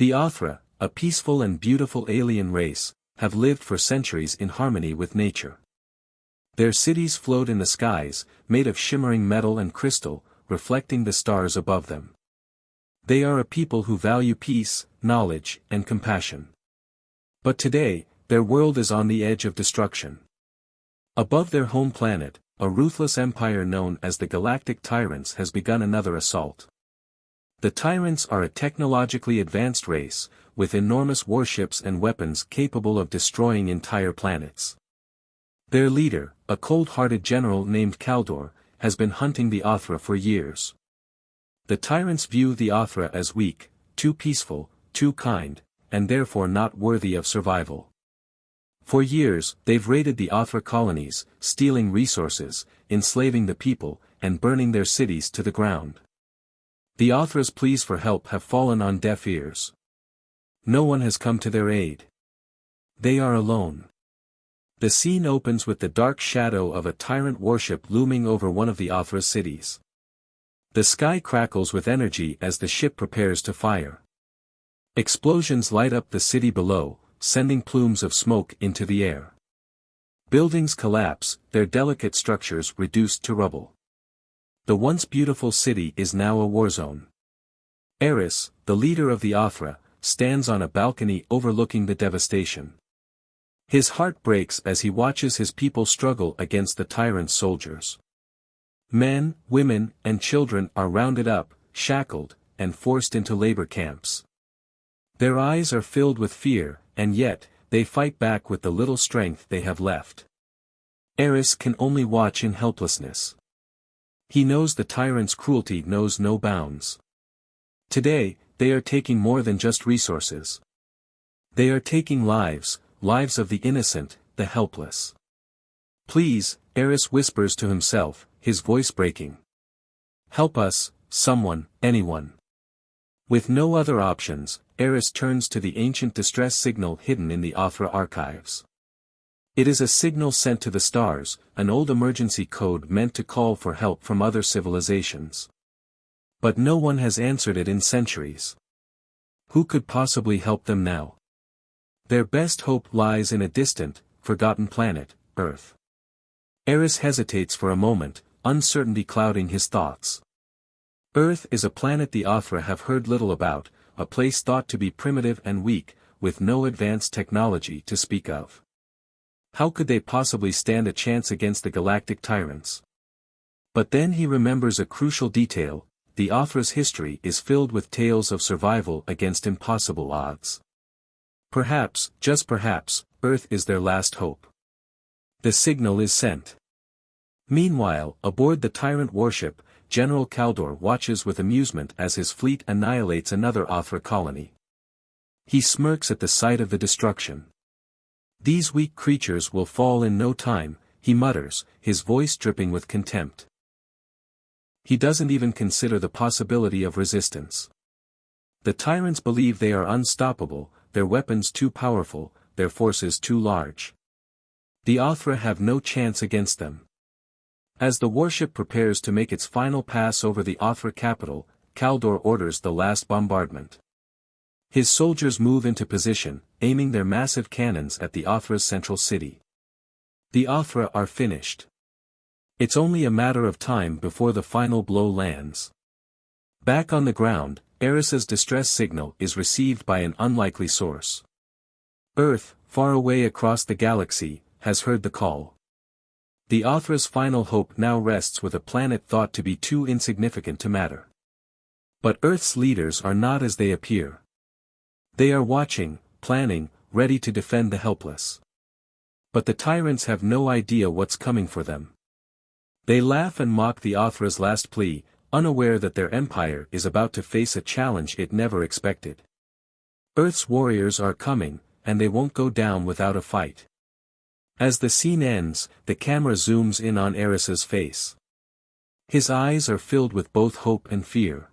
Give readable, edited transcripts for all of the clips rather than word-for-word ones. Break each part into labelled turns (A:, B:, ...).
A: The Othra, a peaceful and beautiful alien race, have lived for centuries in harmony with nature. Their cities float in the skies, made of shimmering metal and crystal, reflecting the stars above them. They are a people who value peace, knowledge, and compassion. But today, their world is on the edge of destruction. Above their home planet, a ruthless empire known as the Galactic Tyrants has begun another assault. The Tyrants are a technologically advanced race, with enormous warships and weapons capable of destroying entire planets. Their leader, a cold-hearted general named Kaldor, has been hunting the Othra for years. The Tyrants view the Othra as weak, too peaceful, too kind, and therefore not worthy of survival. For years, they've raided the Othra colonies, stealing resources, enslaving the people, and burning their cities to the ground. The Othra's pleas for help have fallen on deaf ears. No one has come to their aid. They are alone. The scene opens with the dark shadow of a tyrant warship looming over one of the Othra's cities. The sky crackles with energy as the ship prepares to fire. Explosions light up the city below, sending plumes of smoke into the air. Buildings collapse, their delicate structures reduced to rubble. The once beautiful city is now a war zone. Eris, the leader of the Othra, stands on a balcony overlooking the devastation. His heart breaks as he watches his people struggle against the tyrant's soldiers. Men, women, and children are rounded up, shackled, and forced into labor camps. Their eyes are filled with fear, and yet, they fight back with the little strength they have left. Eris can only watch in helplessness. He knows the tyrant's cruelty knows no bounds. Today, they are taking more than just resources. They are taking lives, lives of the innocent, the helpless. Please, Eris whispers to himself, his voice breaking. Help us, someone, anyone. With no other options, Eris turns to the ancient distress signal hidden in the Othra archives. It is a signal sent to the stars, an old emergency code meant to call for help from other civilizations. But no one has answered it in centuries. Who could possibly help them now? Their best hope lies in a distant, forgotten planet, Earth. Eris hesitates for a moment, uncertainty clouding his thoughts. Earth is a planet the Othra have heard little about, a place thought to be primitive and weak, with no advanced technology to speak of. How could they possibly stand a chance against the Galactic Tyrants? But then he remembers a crucial detail: the Othra's history is filled with tales of survival against impossible odds. Perhaps, just perhaps, Earth is their last hope. The signal is sent. Meanwhile, aboard the tyrant warship, General Kaldor watches with amusement as his fleet annihilates another Othra colony. He smirks at the sight of the destruction. These weak creatures will fall in no time, he mutters, his voice dripping with contempt. He doesn't even consider the possibility of resistance. The tyrants believe they are unstoppable, their weapons too powerful, their forces too large. The Othra have no chance against them. As the warship prepares to make its final pass over the Othra capital, Kaldor orders the last bombardment. His soldiers move into position, aiming their massive cannons at the Othra's central city. The Othra are finished. It's only a matter of time before the final blow lands. Back on the ground, Eris's distress signal is received by an unlikely source. Earth, far away across the galaxy, has heard the call. The Othra's final hope now rests with a planet thought to be too insignificant to matter. But Earth's leaders are not as they appear. They are watching, planning, ready to defend the helpless. But the tyrants have no idea what's coming for them. They laugh and mock the Othra's last plea, unaware that their empire is about to face a challenge it never expected. Earth's warriors are coming, and they won't go down without a fight. As the scene ends, the camera zooms in on Eris's face. His eyes are filled with both hope and fear.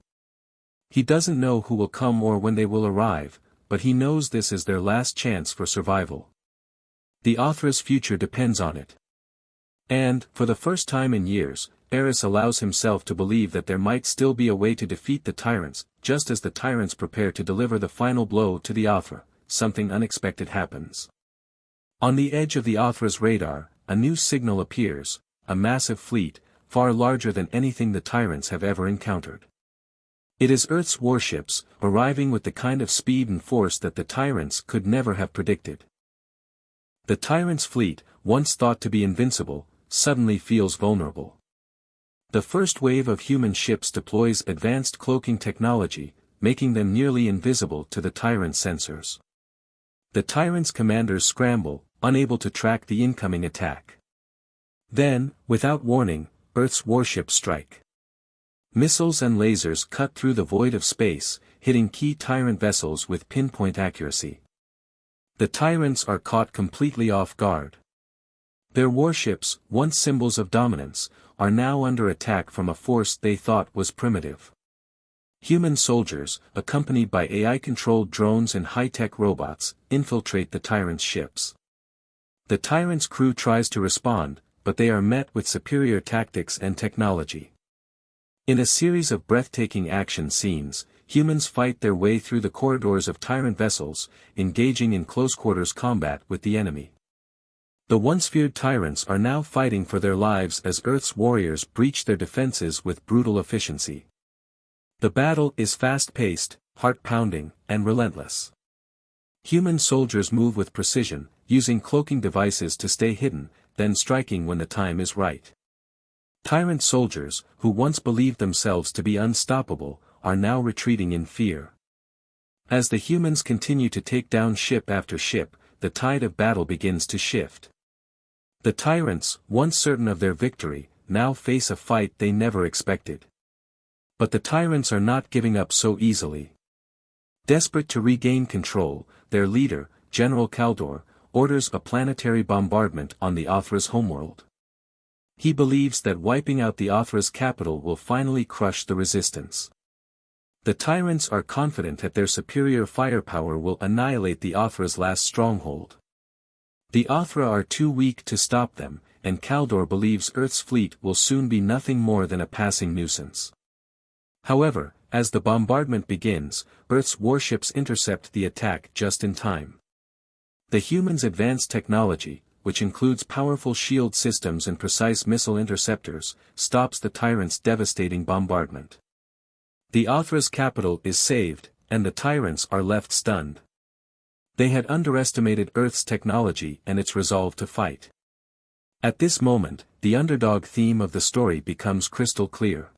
A: He doesn't know who will come or when they will arrive, but he knows this is their last chance for survival. The Othra's future depends on it. And, for the first time in years, Eris allows himself to believe that there might still be a way to defeat the Tyrants. Just as the Tyrants prepare to deliver the final blow to the Athra, something unexpected happens. On the edge of the Athra's radar, a new signal appears, a massive fleet, far larger than anything the Tyrants have ever encountered. It is Earth's warships, arriving with the kind of speed and force that the Tyrants could never have predicted. The Tyrants' fleet, once thought to be invincible, suddenly feels vulnerable. The first wave of human ships deploys advanced cloaking technology, making them nearly invisible to the Tyrants' sensors. The Tyrants' commanders scramble, unable to track the incoming attack. Then, without warning, Earth's warships strike. Missiles and lasers cut through the void of space, hitting key Tyrant vessels with pinpoint accuracy. The Tyrants are caught completely off guard. Their warships, once symbols of dominance, are now under attack from a force they thought was primitive. Human soldiers, accompanied by AI-controlled drones and high-tech robots, infiltrate the Tyrants' ships. The Tyrants' crew tries to respond, but they are met with superior tactics and technology. In a series of breathtaking action scenes, humans fight their way through the corridors of Tyrant vessels, engaging in close-quarters combat with the enemy. The once feared Tyrants are now fighting for their lives as Earth's warriors breach their defenses with brutal efficiency. The battle is fast-paced, heart-pounding, and relentless. Human soldiers move with precision, using cloaking devices to stay hidden, then striking when the time is right. Tyrant soldiers, who once believed themselves to be unstoppable, are now retreating in fear. As the humans continue to take down ship after ship, the tide of battle begins to shift. The Tyrants, once certain of their victory, now face a fight they never expected. But the Tyrants are not giving up so easily. Desperate to regain control, their leader, General Kaldor, orders a planetary bombardment on the Athra's homeworld. He believes that wiping out the Athra's capital will finally crush the resistance. The Tyrants are confident that their superior firepower will annihilate the Athra's last stronghold. The Athra are too weak to stop them, and Kaldor believes Earth's fleet will soon be nothing more than a passing nuisance. However, as the bombardment begins, Earth's warships intercept the attack just in time. The humans' advanced technology, which includes powerful shield systems and precise missile interceptors, stops the Tyrants' devastating bombardment. The Athra's capital is saved, and the Tyrants are left stunned. They had underestimated Earth's technology and its resolve to fight. At this moment, the underdog theme of the story becomes crystal clear.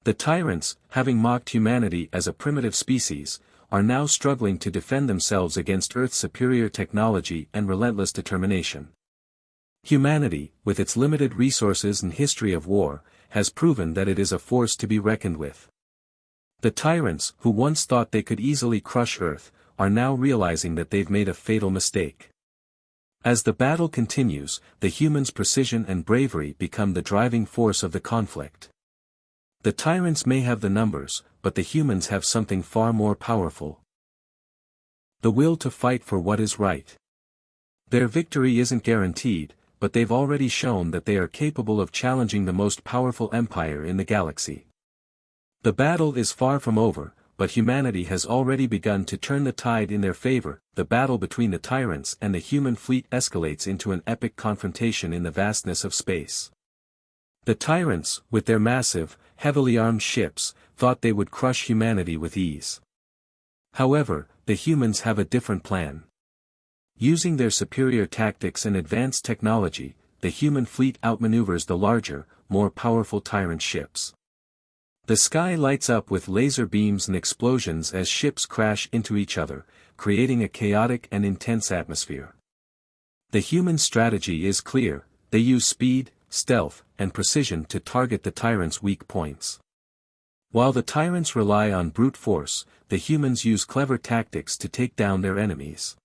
A: The Tyrants, having mocked humanity as a primitive species, are now struggling to defend themselves against Earth's superior technology and relentless determination. Humanity, with its limited resources and history of war, has proven that it is a force to be reckoned with. The Tyrants, who once thought they could easily crush Earth, are now realizing that they've made a fatal mistake. As the battle continues, the humans' precision and bravery become the driving force of the conflict. The Tyrants may have the numbers, but the humans have something far more powerful. The will to fight for what is right. Their victory isn't guaranteed, but they've already shown that they are capable of challenging the most powerful empire in the galaxy. The battle is far from over, but humanity has already begun to turn the tide in their favor. The battle between the Tyrants and the human fleet escalates into an epic confrontation in the vastness of space. The Tyrants, with their massive, heavily armed ships, thought they would crush humanity with ease. However, the humans have a different plan. Using their superior tactics and advanced technology, the human fleet outmaneuvers the larger, more powerful Tyrant ships. The sky lights up with laser beams and explosions as ships crash into each other, creating a chaotic and intense atmosphere. The human strategy is clear: they use speed, stealth, and precision to target the Tyrants' weak points. While the Tyrants rely on brute force, the humans use clever tactics to take down their enemies.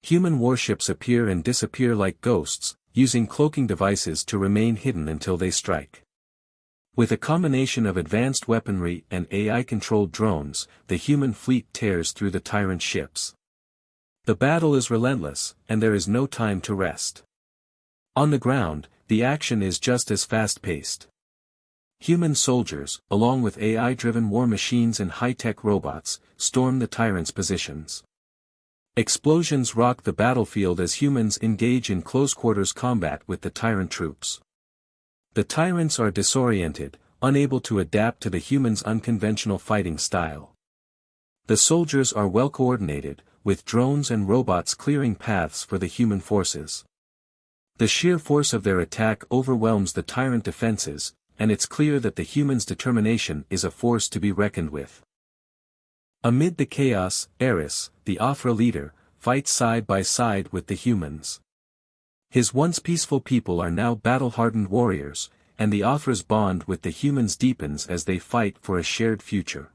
A: Human warships appear and disappear like ghosts, using cloaking devices to remain hidden until they strike. With a combination of advanced weaponry and AI-controlled drones, the human fleet tears through the Tyrant ships. The battle is relentless, and there is no time to rest. On the ground, the action is just as fast-paced. Human soldiers, along with AI-driven war machines and high-tech robots, storm the tyrants' positions. Explosions rock the battlefield as humans engage in close-quarters combat with the tyrant troops. The tyrants are disoriented, unable to adapt to the humans' unconventional fighting style. The soldiers are well coordinated, with drones and robots clearing paths for the human forces. The sheer force of their attack overwhelms the tyrant defenses, and it's clear that the humans' determination is a force to be reckoned with. Amid the chaos, Eris, the Aphra leader, fights side by side with the humans. His once peaceful people are now battle-hardened warriors, and the Aphra's bond with the humans deepens as they fight for a shared future.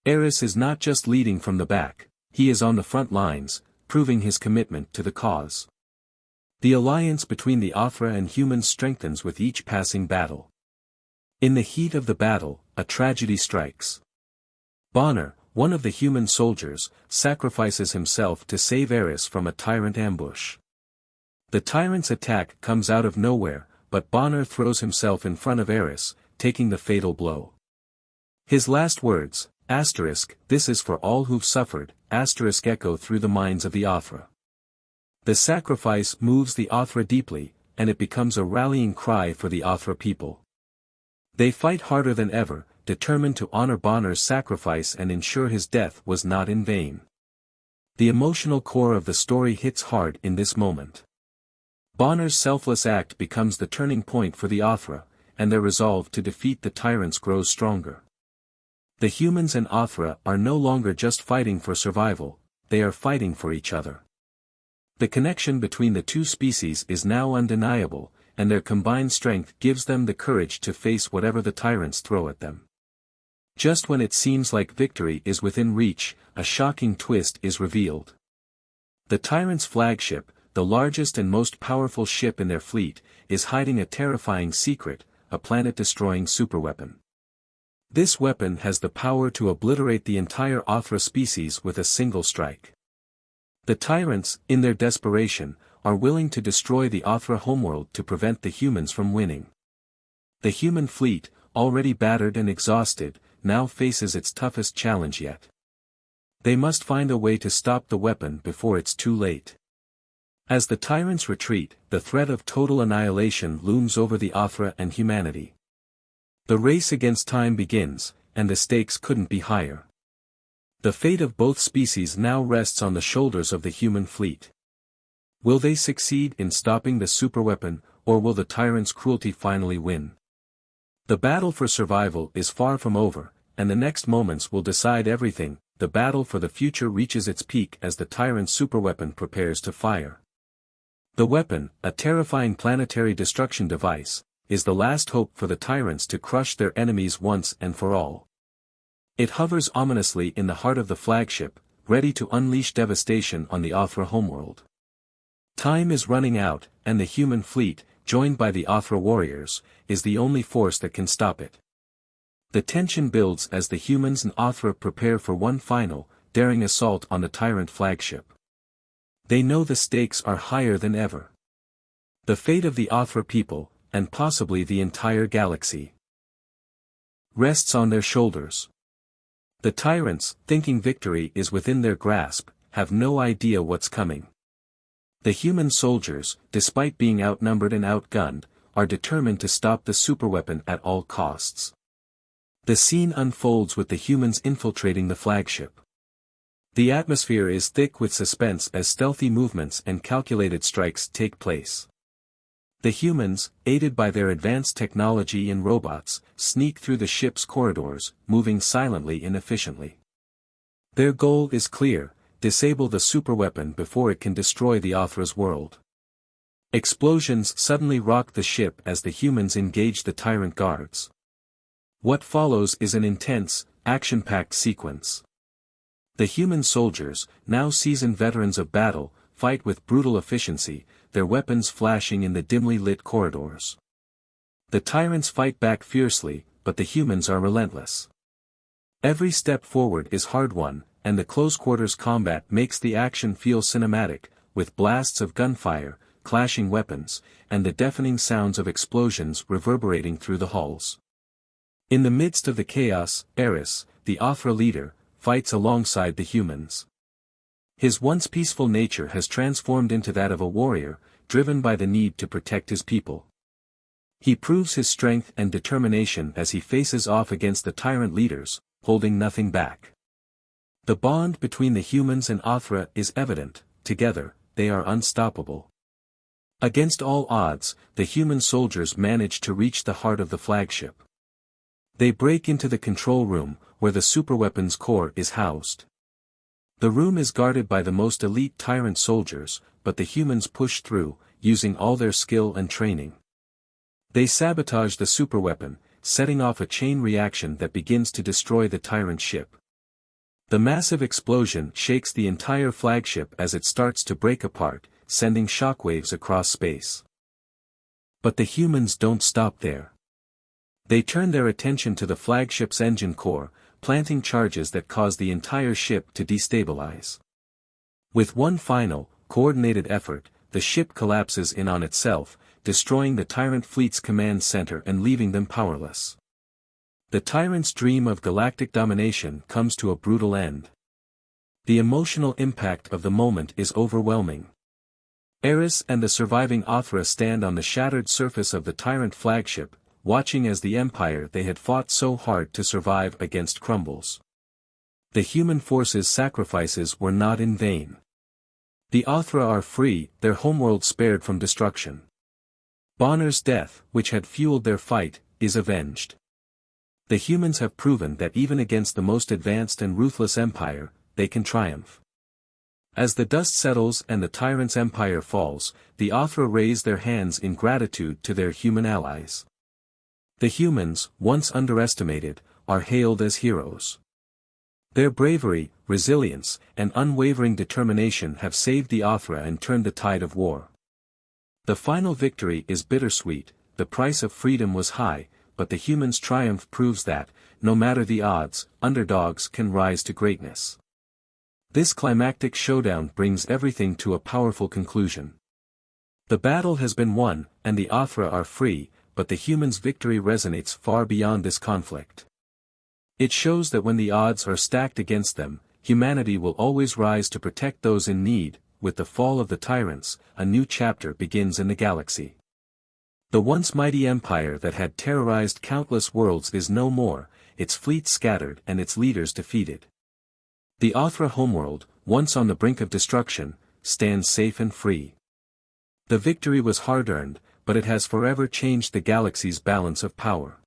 A: Eris is not just leading from the back, he is on the front lines, proving his commitment to the cause. The alliance between the Aphra and humans strengthens with each passing battle. In the heat of the battle, a tragedy strikes. Bonner, one of the human soldiers, sacrifices himself to save Eris from a tyrant ambush. The tyrant's attack comes out of nowhere, but Bonner throws himself in front of Eris, taking the fatal blow. His last words, "this is for all who've suffered," echo through the minds of the Aphra. The sacrifice moves the Aphra deeply, and it becomes a rallying cry for the Aphra people. They fight harder than ever, determined to honor Bonner's sacrifice and ensure his death was not in vain. The emotional core of the story hits hard in this moment. Bonner's selfless act becomes the turning point for the Aphra, and their resolve to defeat the tyrants grows stronger. The humans and Aphra are no longer just fighting for survival, they are fighting for each other. The connection between the two species is now undeniable, and their combined strength gives them the courage to face whatever the tyrants throw at them. Just when it seems like victory is within reach, a shocking twist is revealed. The tyrants' flagship, the largest and most powerful ship in their fleet, is hiding a terrifying secret, a planet-destroying superweapon. This weapon has the power to obliterate the entire Aphra species with a single strike. The tyrants, in their desperation, are willing to destroy the Aphra homeworld to prevent the humans from winning. The human fleet, already battered and exhausted, now faces its toughest challenge yet. They must find a way to stop the weapon before it's too late. As the tyrants retreat, the threat of total annihilation looms over the Aphra and humanity. The race against time begins, and the stakes couldn't be higher. The fate of both species now rests on the shoulders of the human fleet. Will they succeed in stopping the superweapon, or will the tyrants' cruelty finally win? The battle for survival is far from over, and the next moments will decide everything. The battle for the future reaches its peak as the tyrant superweapon prepares to fire. The weapon, a terrifying planetary destruction device, is the last hope for the tyrants to crush their enemies once and for all. It hovers ominously in the heart of the flagship, ready to unleash devastation on the Aphra homeworld. Time is running out, and the human fleet, joined by the Aphra warriors, is the only force that can stop it. The tension builds as the humans and Aphra prepare for one final, daring assault on the tyrant flagship. They know the stakes are higher than ever. The fate of the Aphra people, and possibly the entire galaxy, rests on their shoulders. The tyrants, thinking victory is within their grasp, have no idea what's coming. The human soldiers, despite being outnumbered and outgunned, are determined to stop the superweapon at all costs. The scene unfolds with the humans infiltrating the flagship. The atmosphere is thick with suspense as stealthy movements and calculated strikes take place. The humans, aided by their advanced technology and robots, sneak through the ship's corridors, moving silently and efficiently. Their goal is clear: disable the superweapon before it can destroy the Aphra's world. Explosions suddenly rock the ship as the humans engage the tyrant guards. What follows is an intense, action-packed sequence. The human soldiers, now seasoned veterans of battle, fight with brutal efficiency, their weapons flashing in the dimly lit corridors. The tyrants fight back fiercely, but the humans are relentless. Every step forward is hard-won, and the close-quarters combat makes the action feel cinematic, with blasts of gunfire, clashing weapons, and the deafening sounds of explosions reverberating through the halls. In the midst of the chaos, Eris, the Othra leader, fights alongside the humans. His once peaceful nature has transformed into that of a warrior, driven by the need to protect his people. He proves his strength and determination as he faces off against the tyrant leaders, holding nothing back. The bond between the humans and Othra is evident. Together, they are unstoppable. Against all odds, the human soldiers manage to reach the heart of the flagship. They break into the control room, where the superweapons core is housed. The room is guarded by the most elite tyrant soldiers, but the humans push through, using all their skill and training. They sabotage the superweapon, setting off a chain reaction that begins to destroy the tyrant ship. The massive explosion shakes the entire flagship as it starts to break apart, sending shockwaves across space. But the humans don't stop there. They turn their attention to the flagship's engine core, planting charges that cause the entire ship to destabilize. With one final, coordinated effort, the ship collapses in on itself, destroying the tyrant fleet's command center and leaving them powerless. The tyrant's dream of galactic domination comes to a brutal end. The emotional impact of the moment is overwhelming. Eris and the surviving Othra stand on the shattered surface of the tyrant flagship, watching as the empire they had fought so hard to survive against crumbles. The human force's sacrifices were not in vain. The Othra are free, their homeworld spared from destruction. Bonner's death, which had fueled their fight, is avenged. The humans have proven that even against the most advanced and ruthless empire, they can triumph. As the dust settles and the tyrant's empire falls, the Othra raise their hands in gratitude to their human allies. The humans, once underestimated, are hailed as heroes. Their bravery, resilience, and unwavering determination have saved the Othra and turned the tide of war. The final victory is bittersweet. The price of freedom was high, but the humans' triumph proves that, no matter the odds, underdogs can rise to greatness. This climactic showdown brings everything to a powerful conclusion. The battle has been won, and the Othra are free, but the humans' victory resonates far beyond this conflict. It shows that when the odds are stacked against them, humanity will always rise to protect those in need. With the fall of the tyrants, a new chapter begins in the galaxy. The once mighty empire that had terrorized countless worlds is no more, its fleet scattered and its leaders defeated. The Othra homeworld, once on the brink of destruction, stands safe and free. The victory was hard-earned, but it has forever changed the galaxy's balance of power.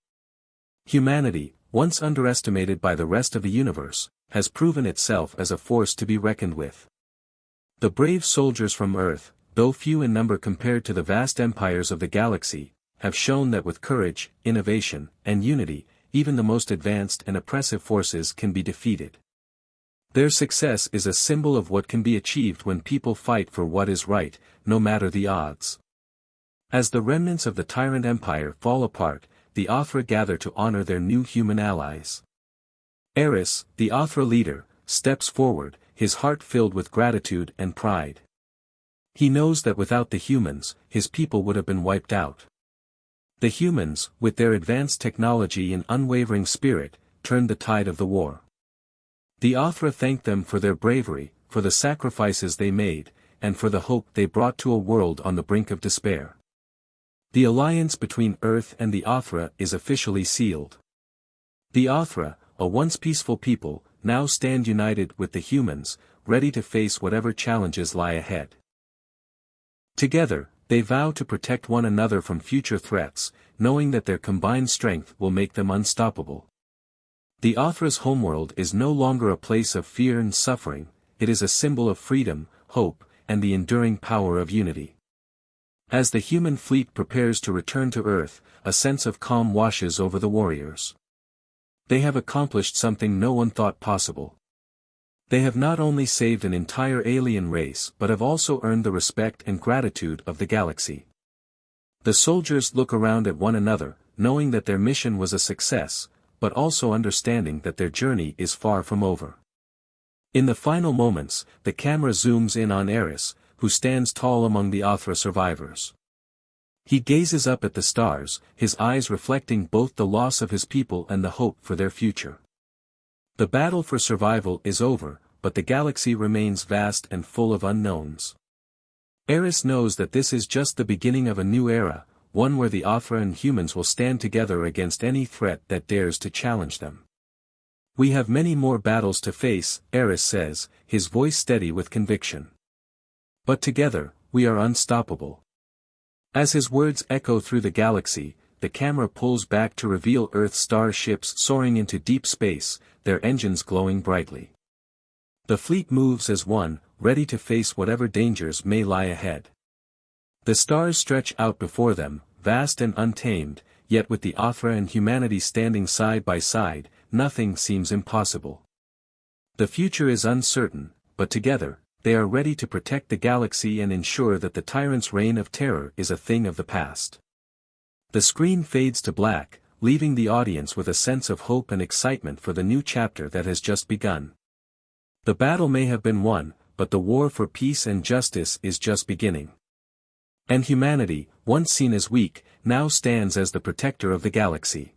A: Humanity, once underestimated by the rest of the universe, has proven itself as a force to be reckoned with. The brave soldiers from Earth, though few in number compared to the vast empires of the galaxy, have shown that with courage, innovation, and unity, even the most advanced and oppressive forces can be defeated. Their success is a symbol of what can be achieved when people fight for what is right, no matter the odds. As the remnants of the tyrant empire fall apart, the Othra gather to honor their new human allies. Eris, the Othra leader, steps forward, his heart filled with gratitude and pride. He knows that without the humans, his people would have been wiped out. The humans, with their advanced technology and unwavering spirit, turned the tide of the war. The Othra thank them for their bravery, for the sacrifices they made, and for the hope they brought to a world on the brink of despair. The alliance between Earth and the Othra is officially sealed. The Othra, a once peaceful people, now stand united with the humans, ready to face whatever challenges lie ahead. Together, they vow to protect one another from future threats, knowing that their combined strength will make them unstoppable. The Othra's homeworld is no longer a place of fear and suffering, it is a symbol of freedom, hope, and the enduring power of unity. As the human fleet prepares to return to Earth, a sense of calm washes over the warriors. They have accomplished something no one thought possible. They have not only saved an entire alien race but have also earned the respect and gratitude of the galaxy. The soldiers look around at one another, knowing that their mission was a success, but also understanding that their journey is far from over. In the final moments, the camera zooms in on Eris, who stands tall among the Athra survivors. He gazes up at the stars, his eyes reflecting both the loss of his people and the hope for their future. The battle for survival is over, but the galaxy remains vast and full of unknowns. Eris knows that this is just the beginning of a new era, one where the Athra and humans will stand together against any threat that dares to challenge them. "We have many more battles to face," Eris says, his voice steady with conviction. "But together, we are unstoppable." As his words echo through the galaxy, the camera pulls back to reveal Earth's star ships soaring into deep space, their engines glowing brightly. The fleet moves as one, ready to face whatever dangers may lie ahead. The stars stretch out before them, vast and untamed, yet with the Athra and humanity standing side by side, nothing seems impossible. The future is uncertain, but together, they are ready to protect the galaxy and ensure that the tyrant's reign of terror is a thing of the past. The screen fades to black, leaving the audience with a sense of hope and excitement for the new chapter that has just begun. The battle may have been won, but the war for peace and justice is just beginning. And humanity, once seen as weak, now stands as the protector of the galaxy.